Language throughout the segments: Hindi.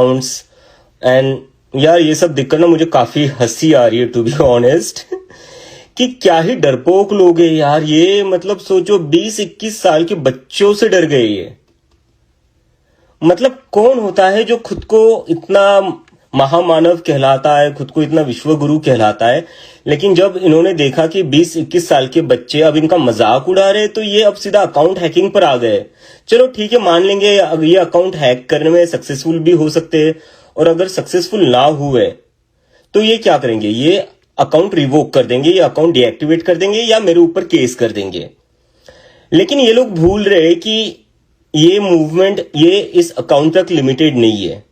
अकाउंट्स एंड यार ये सब देखकर ना मुझे काफी हंसी आ रही है टू बी ऑनेस्ट कि क्या ही डरपोक लोग हैं यार ये। मतलब सोचो 20-21 साल के बच्चों से डर गए ये। मतलब कौन होता है जो खुद को इतना महामानव कहलाता है, खुद को इतना विश्व गुरु कहलाता है, लेकिन जब इन्होंने देखा कि 20-21 साल के बच्चे अब इनका मजाक उड़ा रहे तो ये अब सीधा अकाउंट हैकिंग पर आ गए। चलो ठीक है, मान लेंगे अब ये अकाउंट हैक करने में सक्सेसफुल भी हो सकते हैं, और अगर सक्सेसफुल ना हुए तो ये क्या करेंगे, ये अकाउंट रिवोक कर देंगे, ये अकाउंट डीएक्टिवेट कर देंगे या मेरे ऊपर केस कर देंगे। लेकिन ये लोग भूल रहे कि ये मूवमेंट ये इस अकाउंट तक लिमिटेड नहीं है।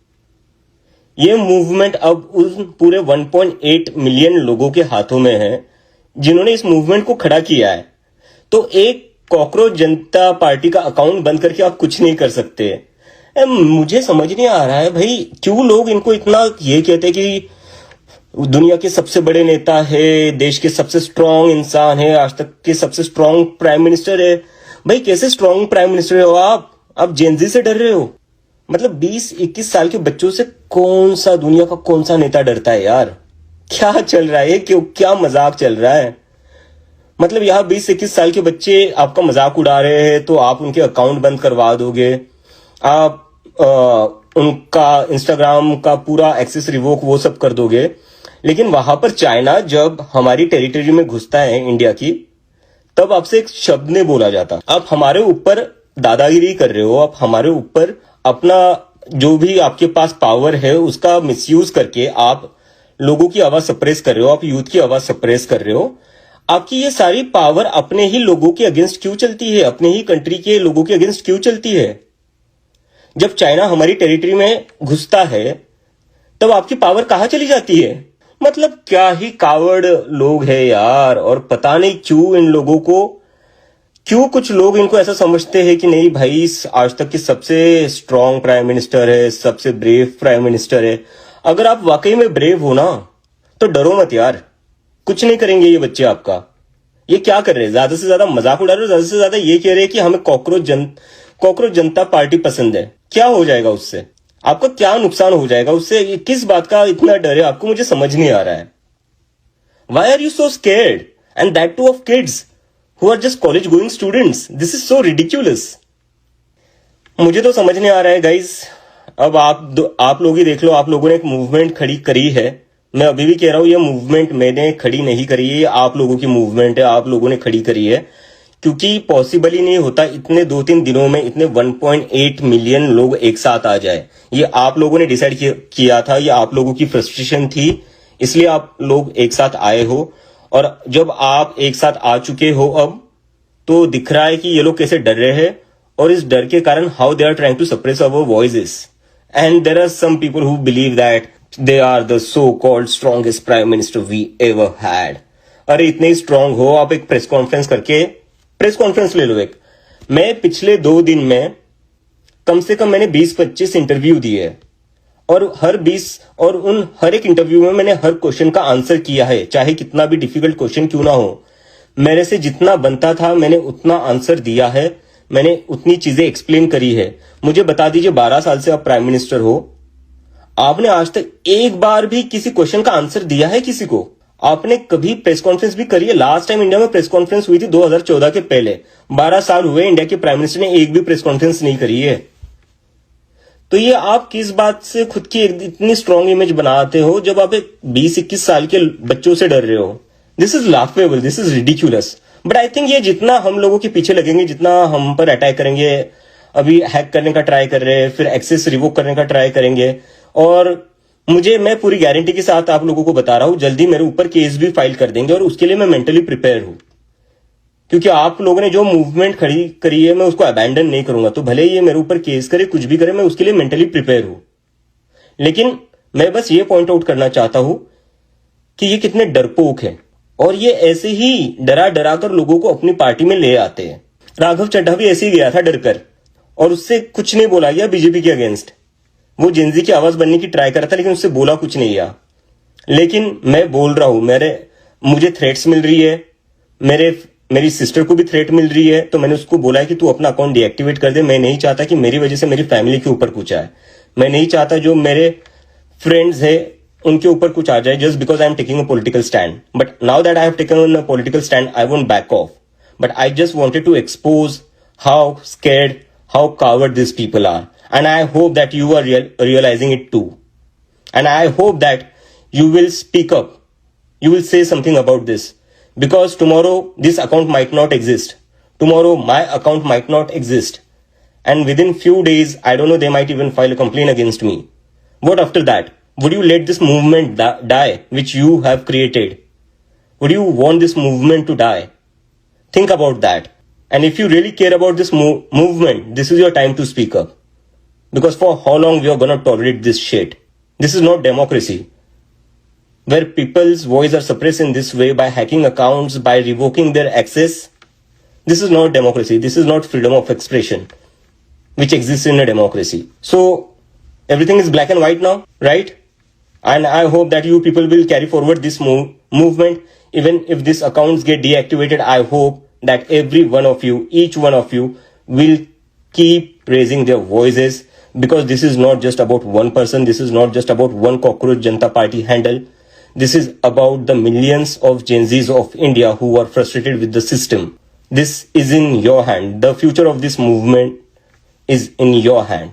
ये मूवमेंट अब उस पूरे 1.8 मिलियन लोगों के हाथों में है जिन्होंने इस मूवमेंट को खड़ा किया है। तो एक कॉकरोच जनता पार्टी का अकाउंट बंद करके आप कुछ नहीं कर सकते। मुझे समझ नहीं आ रहा है भाई क्यों लोग इनको इतना ये कहते हैं कि दुनिया के सबसे बड़े नेता है, देश के सबसे स्ट्रांग इंसान है, आज तक के सबसे स्ट्रांग प्राइम मिनिस्टर है। भाई कैसे स्ट्रांग प्राइम मिनिस्टर हो आप जेनजी से डर रहे हो? मतलब 20-21 साल के बच्चों से कौन सा दुनिया का कौन सा नेता डरता है यार? क्या चल रहा है, क्यों क्या मजाक चल रहा है? मतलब यहाँ 20-21 साल के बच्चे आपका मजाक उड़ा रहे हैं तो आप उनके अकाउंट बंद करवा दोगे, आप उनका इंस्टाग्राम का पूरा एक्सेस रिवोक वो सब कर दोगे। लेकिन वहां पर चाइना जब हमारी टेरिटरी में घुसता है इंडिया की, तब आपसे एक शब्द नहीं बोला जाता। आप हमारे ऊपर दादागिरी कर रहे हो, आप हमारे ऊपर अपना जो भी आपके पास पावर है उसका मिसयूज करके आप लोगों की आवाज सप्रेस कर रहे हो, आप यूथ की आवाज सप्रेस कर रहे हो। आपकी ये सारी पावर अपने ही लोगों के अगेंस्ट क्यों चलती है, अपने ही कंट्री के लोगों के अगेंस्ट क्यों चलती है? जब चाइना हमारी टेरिटरी में घुसता है तब आपकी पावर कहां चली जाती है? मतलब क्या ही कावड़ लोग हैं यार। और पता नहीं क्यों इन लोगों को, क्यों कुछ लोग इनको ऐसा समझते हैं कि नहीं भाई आज तक की सबसे स्ट्रांग प्राइम मिनिस्टर है, सबसे ब्रेव प्राइम मिनिस्टर है। अगर आप वाकई में ब्रेव हो ना तो डरो मत यार, कुछ नहीं करेंगे ये बच्चे आपका। ये क्या कर रहे हैं, ज्यादा से ज्यादा मजाक उड़ा रहे हो, ज्यादा से ज्यादा ये कह रहे हैं कि हमें कॉकरोच जनता पार्टी पसंद है। क्या हो जाएगा उससे? आपका क्या नुकसान हो जाएगा उससे? किस बात का इतना डर है आपको? मुझे समझ नहीं आ रहा है। Why are you so scared and that too of kids who are just college going students? This is so ridiculous. मुझे तो समझ नहीं आ रहा है गाइस। अब आप लोग ही देख लो, आप लोगों ने एक मूवमेंट खड़ी करी है। मैं अभी भी कह रहा हूं ये मूवमेंट मैंने खड़ी नहीं करी है, आप लोगों की मूवमेंट है, आप लोगों ने खड़ी करी है। क्योंकि पॉसिबल ही नहीं होता इतने 2-3 दिनों में इतने 1.8 मिलियन लोग एक साथ आ जाए। ये आप लोगों ने डिसाइड किया था, ये आप लोगों की फ्रस्ट्रेशन थी, इसलिए आप लोग एक साथ आए हो। और जब आप एक साथ आ चुके हो अब तो दिख रहा है कि ये लोग कैसे डर रहे हैं, और इस डर के कारण how they are trying to suppress our voices. And there are some people who believe that they are the so called strongest prime minister we ever had. अरे इतने स्ट्रांग हो आप, एक प्रेस कॉन्फ्रेंस ले लो एक। मैं पिछले 2 दिन में कम से कम मैंने 20-25 इंटरव्यू दिए, और हर एक इंटरव्यू में मैंने हर क्वेश्चन का आंसर किया है, चाहे कितना भी डिफिकल्ट क्वेश्चन क्यों ना हो। मेरे से जितना बनता था मैंने उतना आंसर दिया है, मैंने उतनी चीजें एक्सप्लेन करी है। मुझे बता दीजिए 12 साल से आप प्राइम मिनिस्टर हो, आपने आज तक एक बार भी किसी क्वेश्चन का आंसर दिया है किसी को? आपने कभी प्रेस कॉन्फ्रेंस भी करी है? लास्ट टाइम इंडिया में प्रेस कॉन्फ्रेंस हुई थी 2014 के पहले। 12 साल हुए इंडिया के प्राइम मिनिस्टर ने एक भी प्रेस कॉन्फ्रेंस नहीं करी है। तो ये आप किस बात से खुद की इतनी स्ट्रांग इमेज बनाते हो जब आप एक 20-21 साल के बच्चों से डर रहे हो? This is laughable, this is ridiculous. But I think ये जितना हम लोगों के पीछे लगेंगे, जितना हम पर अटैक करेंगे, अभी हैक करने का ट्राई कर रहे हैं, फिर एक्सेस रिवोक करने का ट्राई करेंगे, और मैं पूरी गारंटी के साथ आप लोगों को बता रहा हूं जल्दी मेरे ऊपर केस भी फाइल कर देंगे, और उसके लिए मैं मेंटली प्रिपेयर हूं। क्योंकि आप लोगों ने जो मूवमेंट खड़ी करी है मैं उसको अबैंडन नहीं करूंगा। तो भले ये मेरे ऊपर केस करे, कुछ भी करे, मैं उसके लिए मेंटली प्रिपेयर हूं। लेकिन मैं बस ये पॉइंट आउट करना चाहता हूं कि ये कितने डरपोक हैं, और ये ऐसे ही डरा कर लोगों को अपनी पार्टी में ले आते हैं। राघव चड्ढा भी ऐसे ही गया था डरकर, और उससे कुछ नहीं बोला गया बीजेपी के अगेंस्ट। वो जेनजी की आवाज बनने की ट्राई कर रहा था, लेकिन उससे बोला कुछ नहीं गया। लेकिन मैं बोल रहा हूं, मुझे थ्रेट्स मिल रही है, मेरी सिस्टर को भी थ्रेट मिल रही है, तो मैंने उसको बोला है कि तू अपना अकाउंट डीएक्टिवेट कर दे। मैं नहीं चाहता कि मेरी वजह से मेरी फैमिली के ऊपर कुछ आए। मैं नहीं चाहता जो मेरे फ्रेंड्स है उनके ऊपर कुछ आ जाए just because I am taking a political stand. But now that I have taken a political stand, I won't back of. But I just wanted to expose how scared, how coward these people are. And I hope that you are realizing it too. And I hope that you will speak up. You will say something about this. Because tomorrow this account might not exist. Tomorrow my account might not exist. And within few days, I don't know, they might even file a complaint against me. What after that? Would you let this movement die, which you have created? Would you want this movement to die? Think about that. And if you really care about this movement, this is your time to speak up. Because for how long we are going to tolerate this shit? This is not democracy. Where people's voice are suppressed in this way by hacking accounts, by revoking their access. This is not democracy. This is not freedom of expression, which exists in a democracy. So, everything is black and white now, right? And I hope that you people will carry forward this movement. Even if these accounts get deactivated, I hope that every one of you, each one of you, will keep raising their voices, because this is not just about one person. This is not just about one cockroach Janata Party handle. This is about the millions of Gen Zs of India who are frustrated with the system. This is in your hand. The future of this movement is in your hand.